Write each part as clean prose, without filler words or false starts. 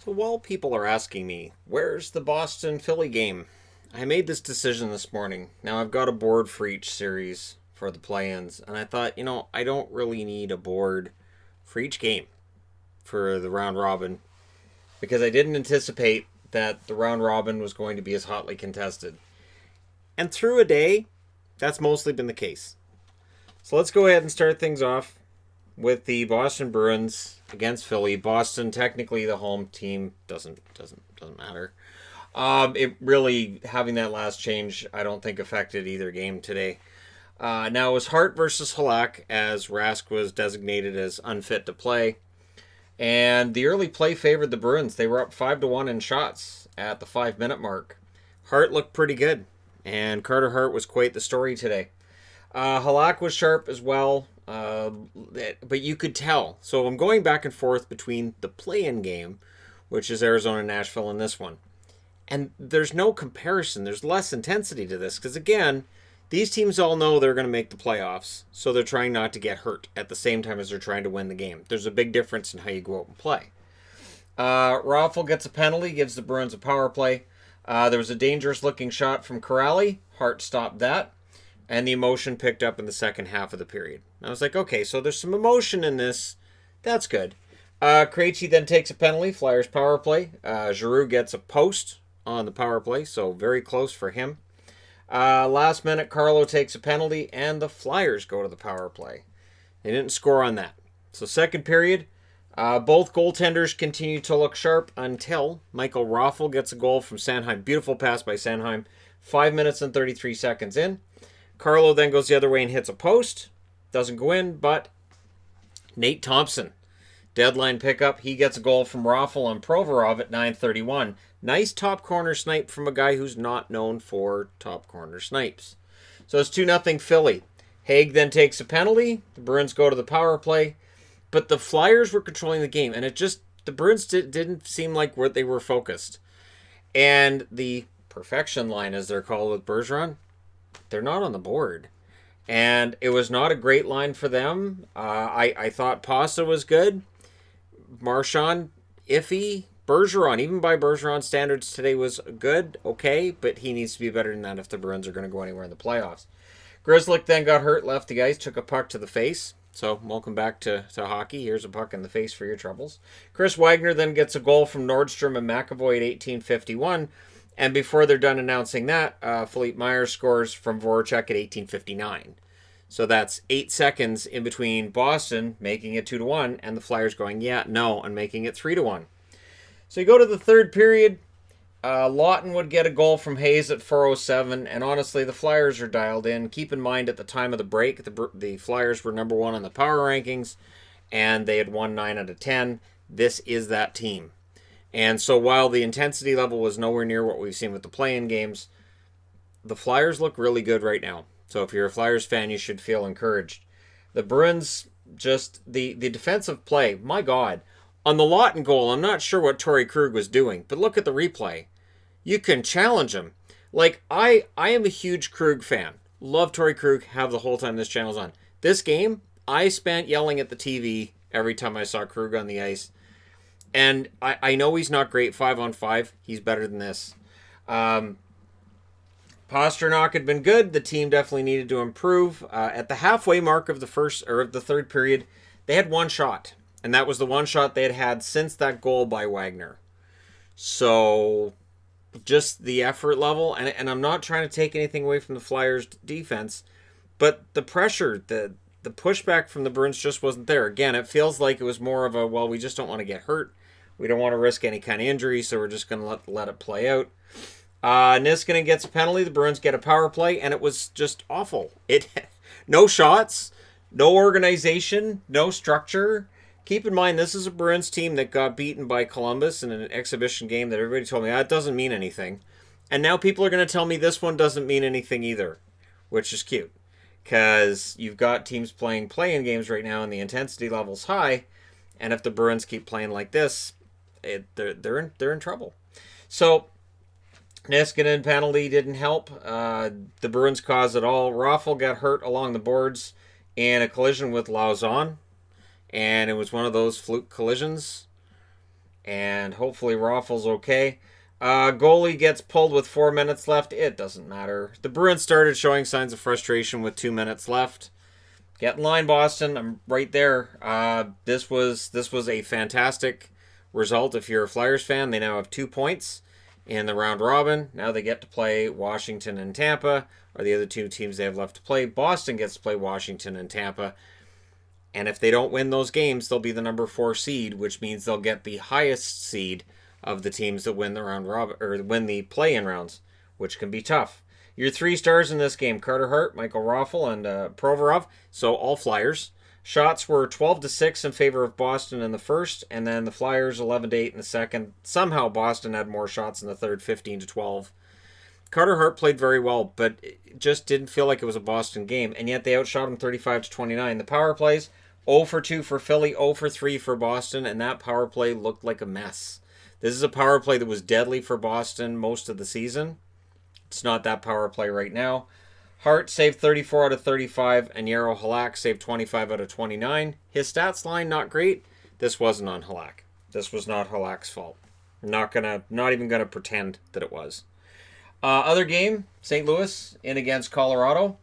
So while people are asking me, where's the Boston Philly game? I made this decision this morning. Now I've got a board for each series for the play-ins, and I thought, I don't really need a board for each game for the round robin because I didn't anticipate that the round robin was going to be as hotly contested. And through a day, that's mostly been the case. So let's go ahead and start things off with the Boston Bruins against Philly. Boston, technically the home team, doesn't matter. It really, having that last change, I don't think affected either game today. Now it was Hart versus Halak, as Rask was designated as unfit to play. And the early play favored the Bruins. They were up 5-1 in shots at the 5-minute mark. Hart looked pretty good, and Carter Hart was quite the story today. Halak was sharp as well, but you could tell. So I'm going back and forth between the play-in game, which is Arizona-Nashville, and this one. And there's no comparison. There's less intensity to this, because again, these teams all know they're going to make the playoffs, so they're trying not to get hurt at the same time as they're trying to win the game. There's a big difference in how you go out and play. Raffl gets a penalty, gives the Bruins a power play. There was a dangerous-looking shot from Corrali. Hart stopped that, and the emotion picked up in the second half of the period. I was like, okay, so there's some emotion in this. That's good. Krejci then takes a penalty, Flyers power play. Giroux gets a post on the power play, so very close for him. Last minute, Carlo takes a penalty, and the Flyers go to the power play. They didn't score on that. So second period, both goaltenders continue to look sharp until Michael Raffl gets a goal from Sanheim. Beautiful pass by Sanheim. 5 minutes and 33 seconds in. Carlo then goes the other way and hits a post. Doesn't go in, but Nate Thompson, deadline pickup. He gets a goal from Raffl on Provorov at 9:31. Nice top corner snipe from a guy who's not known for top corner snipes. So it's 2-0 Philly. Haig then takes a penalty. The Bruins go to the power play. But the Flyers were controlling the game, and the Bruins didn't seem like where they were focused. And the perfection line, as they're called with Bergeron, they're not on the board. And it was not a great line for them. I thought Pasta was good. Marchand, iffy. Bergeron, even by Bergeron standards today, was good, okay, but he needs to be better than that if the Bruins are going to go anywhere in the playoffs. Grzelcyk then got hurt, left the ice, took a puck to the face. So, welcome back to hockey. Here's a puck in the face for your troubles. Chris Wagner then gets a goal from Nordstrom and McAvoy at 18:51. And before they're done announcing that, Philippe Myers scores from Voracek at 18:59. So that's 8 seconds in between Boston making it 2-1 and the Flyers going, yeah, no, and making it 3-1. So you go to the third period. Lawton would get a goal from Hayes at 4:07, and honestly, the Flyers are dialed in. Keep in mind, at the time of the break, the Flyers were number one on the power rankings, and they had won 9 out of 10. This is that team. And so while the intensity level was nowhere near what we've seen with the play-in games, the Flyers look really good right now. So if you're a Flyers fan, you should feel encouraged. The Bruins, just the defensive play, my God. On the Lawton goal, I'm not sure what Torrey Krug was doing, but look at the replay. You can challenge him. Like, I am a huge Krug fan. Love Torrey Krug, have the whole time this channel's on. This game, I spent yelling at the TV every time I saw Krug on the ice. And I know he's not great 5-on-5. He's better than this. Pasternak had been good. The team definitely needed to improve. At the halfway mark of the third period, they had one shot. And that was the one shot they had had since that goal by Wagner. So, just the effort level, and I'm not trying to take anything away from the Flyers' defense, but the pressure, the pushback from the Bruins just wasn't there. Again, it feels like it was more of a, well, we just don't want to get hurt. We don't want to risk any kind of injury, so we're just going to let it play out. Niskanen gets a penalty. The Bruins get a power play, and it was just awful. No shots, no organization, no structure. Keep in mind, this is a Bruins team that got beaten by Columbus in an exhibition game that everybody told me, that doesn't mean anything. And now people are going to tell me this one doesn't mean anything either, which is cute. Because you've got teams playing play-in games right now and the intensity level's high. And if the Bruins keep playing like this, they're in trouble. So, Niskanen penalty didn't help. The Bruins caused it all. Raffl got hurt along the boards in a collision with Lauzon. And it was one of those fluke collisions. and hopefully Raffl's okay. Goalie gets pulled with 4 minutes left. It doesn't matter. The Bruins started showing signs of frustration with 2 minutes left. Get in line, Boston. I'm right there. This was a fantastic result. If you're a Flyers fan, they now have 2 points in the round robin. Now they get to play Washington and Tampa, are the other 2 teams they have left to play. Boston gets to play Washington and Tampa. And if they don't win those games, they'll be the number 4 seed, which means they'll get the highest seed of the teams that win the round robin or win the play-in rounds, which can be tough. Your 3 stars in this game: Carter Hart, Michael Raffl, and Provorov. So all Flyers. Shots were 12-6 in favor of Boston in the first, and then the Flyers 11-8 in the second. Somehow Boston had more shots in the third, 15-12. Carter Hart played very well, but it just didn't feel like it was a Boston game, and yet they outshot him 35-29. The power plays: 0 for 2 for Philly, 0 for 3 for Boston, and that power play looked like a mess. This is a power play that was deadly for Boston most of the season. It's not that power play right now. Hart saved 34 out of 35, and Jaro Halak saved 25 out of 29. His stats line, not great. This wasn't on Halak. This was not Halak's fault. Not even gonna pretend that it was. Other game: St. Louis in against Colorado,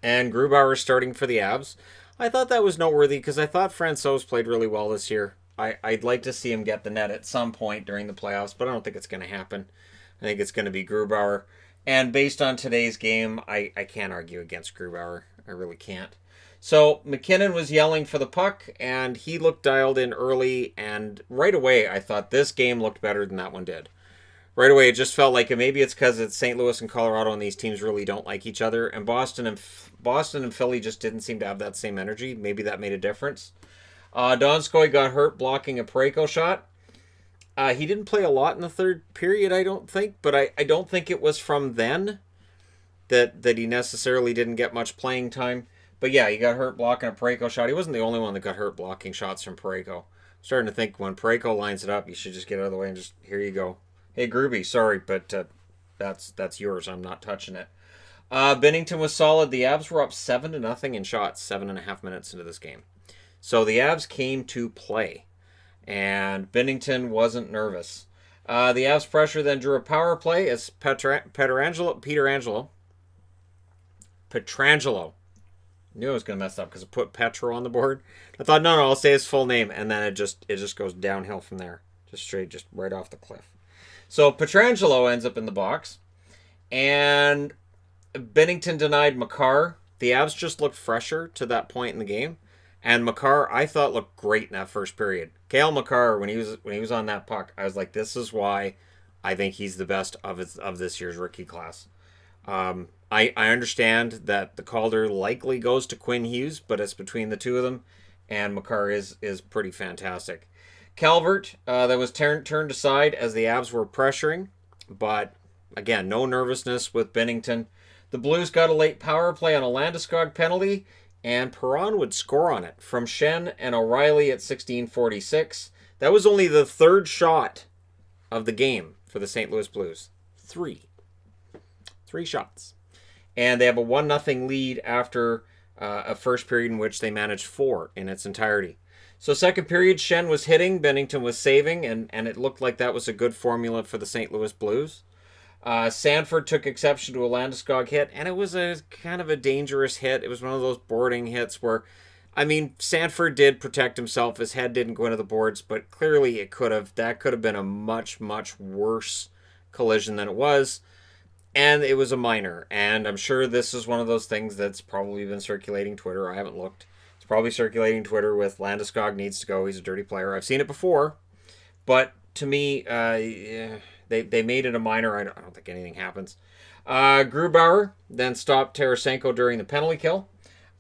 and Grubauer starting for the Avs. I thought that was noteworthy because I thought Francouz played really well this year. I'd like to see him get the net at some point during the playoffs, but I don't think it's going to happen. I think it's going to be Grubauer. And based on today's game, I can't argue against Grubauer. I really can't. So McKinnon was yelling for the puck, and he looked dialed in early, and right away I thought this game looked better than that one did. Right away it just felt like maybe it's because it's St. Louis and Colorado, and these teams really don't like each other, and Boston and Philly just didn't seem to have that same energy. Maybe that made a difference. Donskoy got hurt blocking a Parayko shot. He didn't play a lot in the third period, I don't think, but I don't think it was from then that he necessarily didn't get much playing time. But yeah, he got hurt blocking a Parayko shot. He wasn't the only one that got hurt blocking shots from Parayko. I'm starting to think when Parayko lines it up, you should just get out of the way and just, here you go. Hey, Groovy, sorry, but that's yours. I'm not touching it. Binnington was solid. The Avs were up 7-0 in shots 7.5 minutes into this game. So the Avs came to play, and Binnington wasn't nervous. The Avs pressure then drew a power play as Pietrangelo. Knew I was going to mess up because I put Petro on the board. I thought, no, I'll say his full name, and then it just goes downhill from there. Just right off the cliff. So Pietrangelo ends up in the box, and Binnington denied Makar. The Avs just looked fresher to that point in the game. And Makar, I thought, looked great in that first period. Cale Makar, when he was on that puck, I was like, this is why I think he's the best of this year's rookie class. I understand that the Calder likely goes to Quinn Hughes, but it's between the two of them, and Makar is pretty fantastic. Calvert, that was turned aside as the Avs were pressuring, but again, no nervousness with Binnington. The Blues got a late power play on a Landeskog penalty, and Perron would score on it from Shen and O'Reilly at 16:46. That was only the third shot of the game for the St. Louis Blues. Three shots. And they have a 1-0 lead after a first period in which they managed 4 in its entirety. So second period, Shen was hitting, Binnington was saving, and it looked like that was a good formula for the St. Louis Blues. Sanford took exception to a Landeskog hit, and it was a kind of a dangerous hit. It was one of those boarding hits where, I mean, Sanford did protect himself. His head didn't go into the boards, but clearly that could have been a much, much worse collision than it was. And it was a minor, and I'm sure this is one of those things that's probably been circulating Twitter. I haven't looked. It's probably circulating Twitter with Landeskog needs to go. He's a dirty player. I've seen it before, but to me, They made it a minor. I don't think anything happens. Grubauer then stopped Tarasenko during the penalty kill.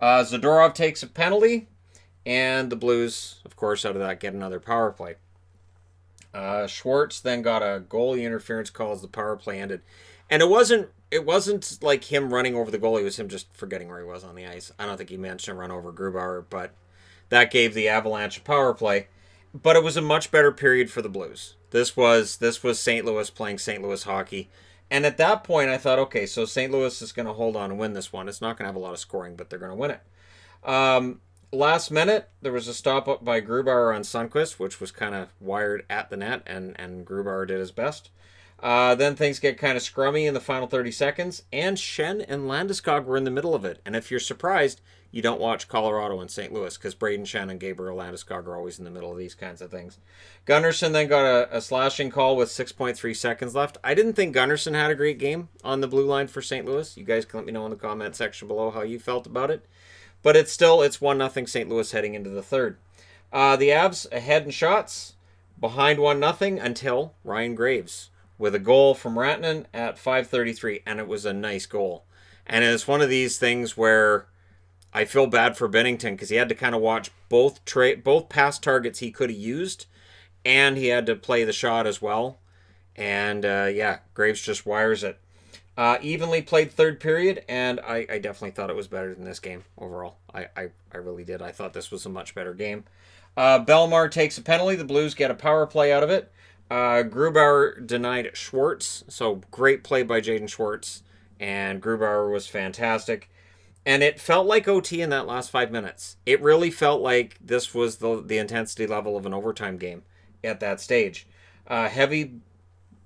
Zadorov takes a penalty, and the Blues, of course, out of that get another power play. Schwartz then got a goalie interference call as the power play ended, and it wasn't like him running over the goalie. It was him just forgetting where he was on the ice. I don't think he managed to run over Grubauer, but that gave the Avalanche a power play. But it was a much better period for the Blues. This was St. Louis playing St. Louis hockey. And at that point, I thought, okay, so St. Louis is going to hold on and win this one. It's not going to have a lot of scoring, but they're going to win it. Last minute, there was a stop up by Grubauer on Sundqvist, which was kind of wired at the net, and Grubauer did his best. Then things get kind of scrummy in the final 30 seconds, and Schenn and Landeskog were in the middle of it. And if you're surprised, you don't watch Colorado and St. Louis, because Braden Schenn and Gabriel Landeskog are always in the middle of these kinds of things. Gunnarsson then got a slashing call with 6.3 seconds left. I didn't think Gunnarsson had a great game on the blue line for St. Louis. You guys can let me know in the comment section below how you felt about it. But it's 1-0 St. Louis heading into the third. The Avs ahead in shots, behind 1-0 until Ryan Graves with a goal from Rantanen at 5:33, and it was a nice goal. And it's one of these things where I feel bad for Binnington because he had to kind of watch both pass targets he could have used, and he had to play the shot as well. And Graves just wires it. Evenly played third period, and I definitely thought it was better than this game overall. I really did. I thought this was a much better game. Bellemare takes a penalty. The Blues get a power play out of it. Grubauer denied Schwartz, so great play by Jaden Schwartz, and Grubauer was fantastic. And it felt like OT in that last 5 minutes. It really felt like this was the intensity level of an overtime game at that stage. Heavy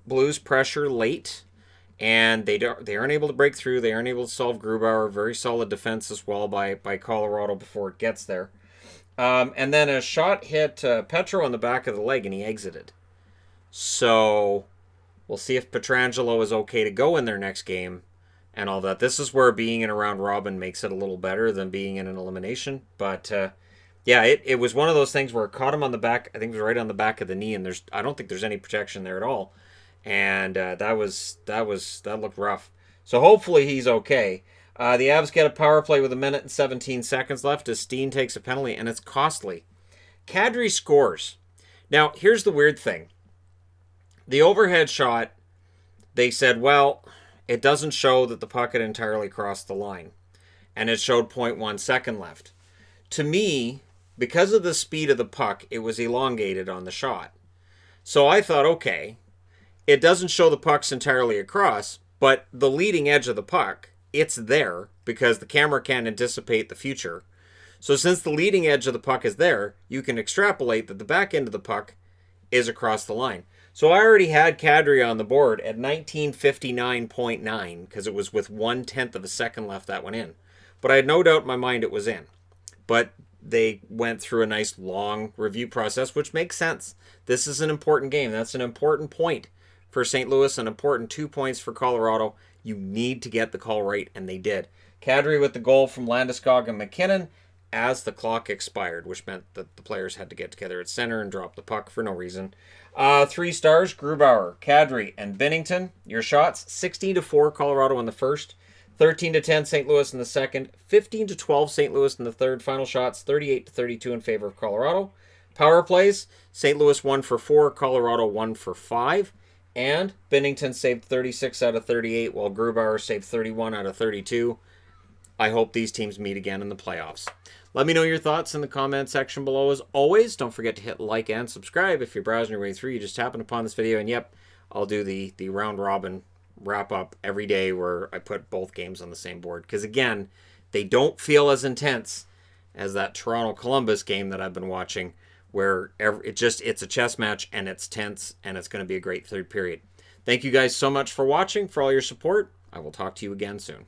Blues pressure late, and they aren't able to break through. They aren't able to solve Grubauer. Very solid defense as well by Colorado before it gets there. And then a shot hit Petro on the back of the leg, and he exited. So we'll see if Pietrangelo is okay to go in their next game and all that. This is where being in a round robin makes it a little better than being in an elimination. But it was one of those things where it caught him on the back. I think it was right on the back of the knee, and I don't think there's any protection there at all. And that looked rough. So hopefully he's okay. The Avs get a power play with 1 minute and 17 seconds left as Steen takes a penalty, and it's costly. Kadri scores. Now, here's the weird thing. The overhead shot, they said, well, it doesn't show that the puck had entirely crossed the line. And it showed 0.1 second left. To me, because of the speed of the puck, it was elongated on the shot. So I thought, okay, it doesn't show the puck's entirely across, but the leading edge of the puck, it's there because the camera can't anticipate the future. So since the leading edge of the puck is there, you can extrapolate that the back end of the puck is across the line. So I already had Kadri on the board at 1959.9 because it was with 1/10 of a second left that went in. But I had no doubt in my mind it was in. But they went through a nice long review process, which makes sense. This is an important game. That's an important point for St. Louis, an important 2 points for Colorado. You need to get the call right, and they did. Kadri with the goal from Landeskog and McKinnon as the clock expired, which meant that the players had to get together at center and drop the puck for no reason. 3 stars, Grubauer, Kadri, and Binnington. Your shots, 16-4 Colorado in the first, 13-10 St. Louis in the second, 15-12 St. Louis in the third. Final shots, 38-32 in favor of Colorado. Power plays, St. Louis 1 for 4, Colorado 1 for 5. And Binnington saved 36 out of 38, while Grubauer saved 31 out of 32. I hope these teams meet again in the playoffs. Let me know your thoughts in the comment section below. As always, don't forget to hit like and subscribe. If you're browsing your way through, you just happened upon this video. And yep, I'll do the round robin wrap up every day where I put both games on the same board. Because again, they don't feel as intense as that Toronto-Columbus game that I've been watching, where it's a chess match and it's tense and it's going to be a great third period. Thank you guys so much for watching, for all your support. I will talk to you again soon.